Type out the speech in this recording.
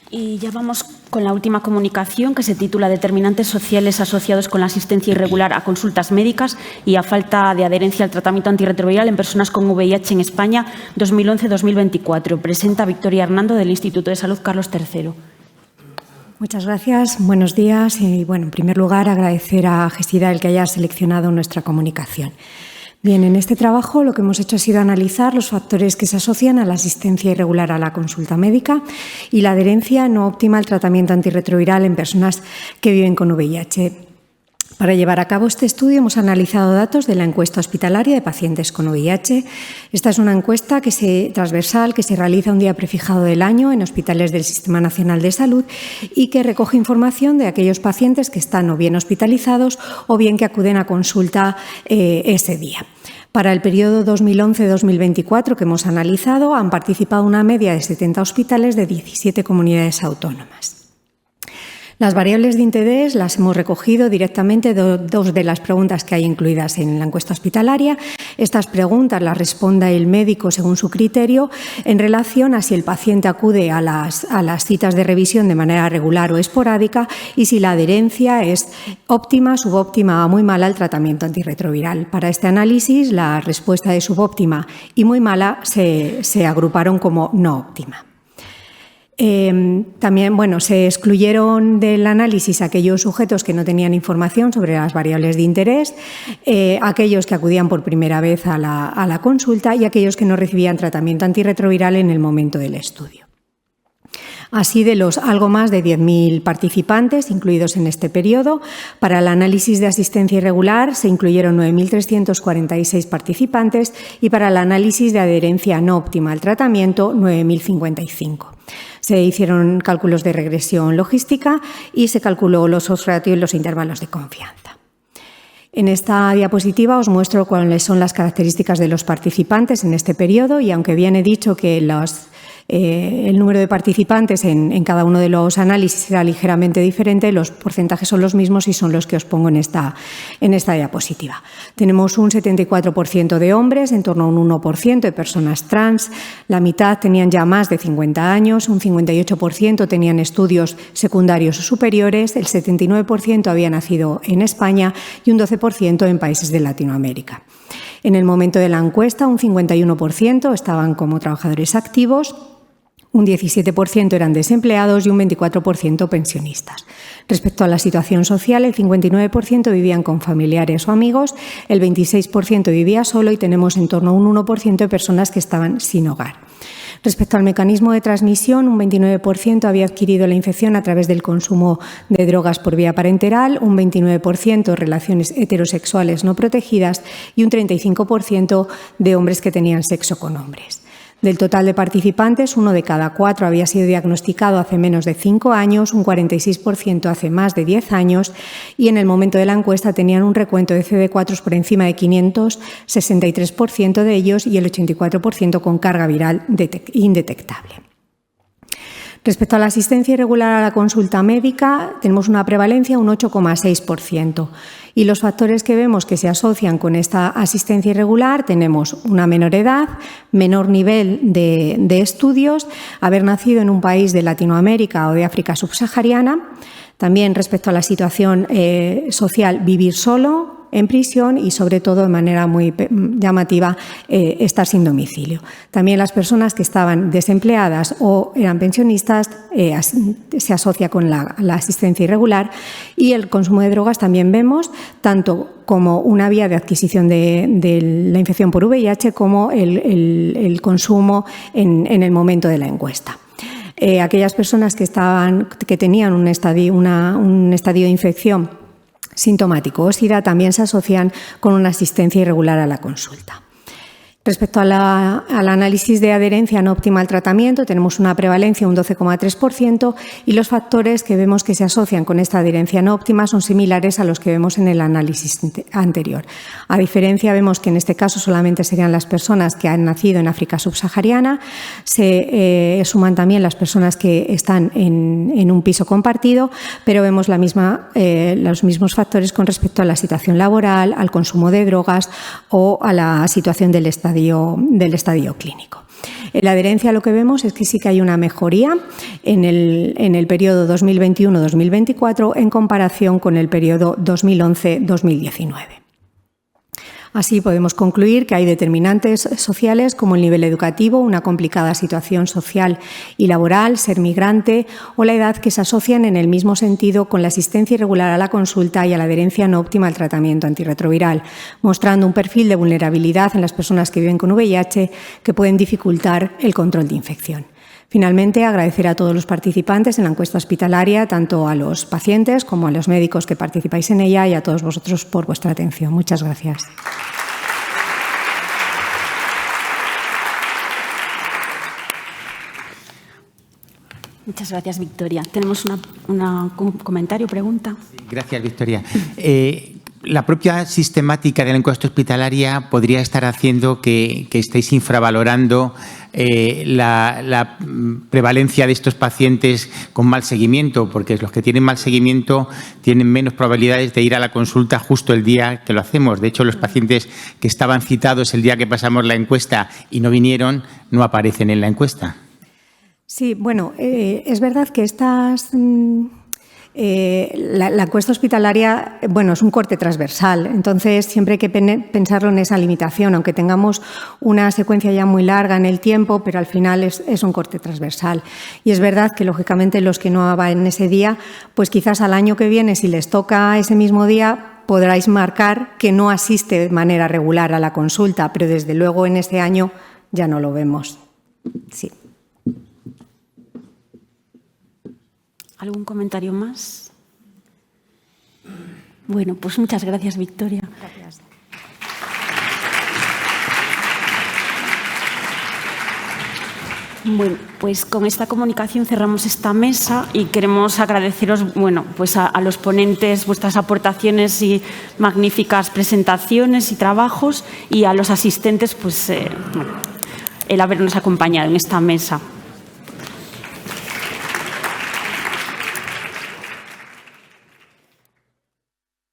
Y ya vamos con la última comunicación, que se titula Determinantes sociales asociados con la asistencia irregular a consultas médicas y a falta de adherencia al tratamiento antirretroviral en personas con VIH en España 2011-2024. Presenta Victoria Hernando, del Instituto de Salud Carlos III. Muchas gracias, buenos días y, en primer lugar, agradecer a GESIDA el que haya seleccionado nuestra comunicación. Bien, en este trabajo lo que hemos hecho ha sido analizar los factores que se asocian a la asistencia irregular a la consulta médica y la adherencia no óptima al tratamiento antirretroviral en personas que viven con VIH. Para llevar a cabo este estudio hemos analizado datos de la encuesta hospitalaria de pacientes con VIH. Esta es una encuesta transversal que se realiza un día prefijado del año en hospitales del Sistema Nacional de Salud y que recoge información de aquellos pacientes que están o bien hospitalizados o bien que acuden a consulta ese día. Para el periodo 2011-2024 que hemos analizado han participado una media de 70 hospitales de 17 comunidades autónomas. Las variables de interés las hemos recogido directamente de dos de las preguntas que hay incluidas en la encuesta hospitalaria. Estas preguntas las responde el médico según su criterio en relación a si el paciente acude a las citas de revisión de manera regular o esporádica y si la adherencia es óptima, subóptima o muy mala al tratamiento antirretroviral. Para este análisis, la respuesta de subóptima y muy mala se agruparon como no óptima. También, se excluyeron del análisis aquellos sujetos que no tenían información sobre las variables de interés, aquellos que acudían por primera vez a la consulta y aquellos que no recibían tratamiento antirretroviral en el momento del estudio. Así, de los algo más de 10.000 participantes incluidos en este periodo, para el análisis de asistencia irregular se incluyeron 9.346 participantes y para el análisis de adherencia no óptima al tratamiento, 9.055. Se hicieron cálculos de regresión logística y se calculó los odds relativos y los intervalos de confianza. En esta diapositiva os muestro cuáles son las características de los participantes en este periodo y aunque bien he dicho que el número de participantes en cada uno de los análisis será ligeramente diferente, los porcentajes son los mismos y son los que os pongo en esta diapositiva. Tenemos un 74% de hombres, en torno a un 1% de personas trans, la mitad tenían ya más de 50 años, un 58% tenían estudios secundarios o superiores, el 79% había nacido en España y un 12% en países de Latinoamérica. En el momento de la encuesta, un 51% estaban como trabajadores activos, un 17% eran desempleados y un 24% pensionistas. Respecto a la situación social, el 59% vivían con familiares o amigos, el 26% vivía solo y tenemos en torno a un 1% de personas que estaban sin hogar. Respecto al mecanismo de transmisión, un 29% había adquirido la infección a través del consumo de drogas por vía parenteral, un 29% relaciones heterosexuales no protegidas y un 35% de hombres que tenían sexo con hombres. Del total de participantes, 1 de cada 4 había sido diagnosticado hace menos de 5 años, un 46% hace más de 10 años y en el momento de la encuesta tenían un recuento de CD4 por encima de 500, 63% de ellos y el 84% con carga viral indetectable. Respecto a la asistencia irregular a la consulta médica, tenemos una prevalencia un 8,6%. Y los factores que vemos que se asocian con esta asistencia irregular, tenemos una menor edad, menor nivel de estudios, haber nacido en un país de Latinoamérica o de África subsahariana. También respecto a la situación social, vivir solo en prisión y, sobre todo, de manera muy llamativa, estar sin domicilio. También las personas que estaban desempleadas o eran pensionistas se asocia con la asistencia irregular y el consumo de drogas también vemos tanto como una vía de adquisición de la infección por VIH como el consumo en el momento de la encuesta. Aquellas personas que tenían un estadio de infección sintomático o SIDA también se asocian con una asistencia irregular a la consulta. Respecto al análisis de adherencia no óptima al tratamiento, tenemos una prevalencia de un 12,3% y los factores que vemos que se asocian con esta adherencia no óptima son similares a los que vemos en el análisis anterior. A diferencia, vemos que en este caso solamente serían las personas que han nacido en África subsahariana, se suman también las personas que están en un piso compartido, pero vemos los mismos factores con respecto a la situación laboral, al consumo de drogas o a la situación del estadio clínico. En la adherencia lo que vemos es que sí que hay una mejoría en el periodo 2021-2024 en comparación con el periodo 2011-2019. Así podemos concluir que hay determinantes sociales como el nivel educativo, una complicada situación social y laboral, ser migrante o la edad que se asocian en el mismo sentido con la asistencia irregular a la consulta y a la adherencia no óptima al tratamiento antirretroviral, mostrando un perfil de vulnerabilidad en las personas que viven con VIH que pueden dificultar el control de infección. Finalmente, agradecer a todos los participantes en la encuesta hospitalaria, tanto a los pacientes como a los médicos que participáis en ella y a todos vosotros por vuestra atención. Muchas gracias. Muchas gracias, Victoria. Tenemos un comentario, pregunta. Gracias, Victoria. La propia sistemática de la encuesta hospitalaria podría estar haciendo que estéis infravalorando la prevalencia de estos pacientes con mal seguimiento, porque los que tienen mal seguimiento tienen menos probabilidades de ir a la consulta justo el día que lo hacemos. De hecho, los pacientes que estaban citados el día que pasamos la encuesta y no vinieron, no aparecen en la encuesta. Sí, bueno, es verdad que la encuesta hospitalaria, bueno, es un corte transversal, entonces siempre hay que pensarlo en esa limitación, aunque tengamos una secuencia ya muy larga en el tiempo, pero al final es un corte transversal. Y es verdad que, lógicamente, los que no van en ese día, pues quizás al año que viene, si les toca ese mismo día, podráis marcar que no asiste de manera regular a la consulta, pero desde luego en este año ya no lo vemos. Sí. ¿Algún comentario más? Bueno, pues muchas gracias, Victoria. Gracias. Bueno, pues con esta comunicación cerramos esta mesa y queremos agradeceros, bueno, pues a los ponentes vuestras aportaciones y magníficas presentaciones y trabajos, y a los asistentes, pues el habernos acompañado en esta mesa.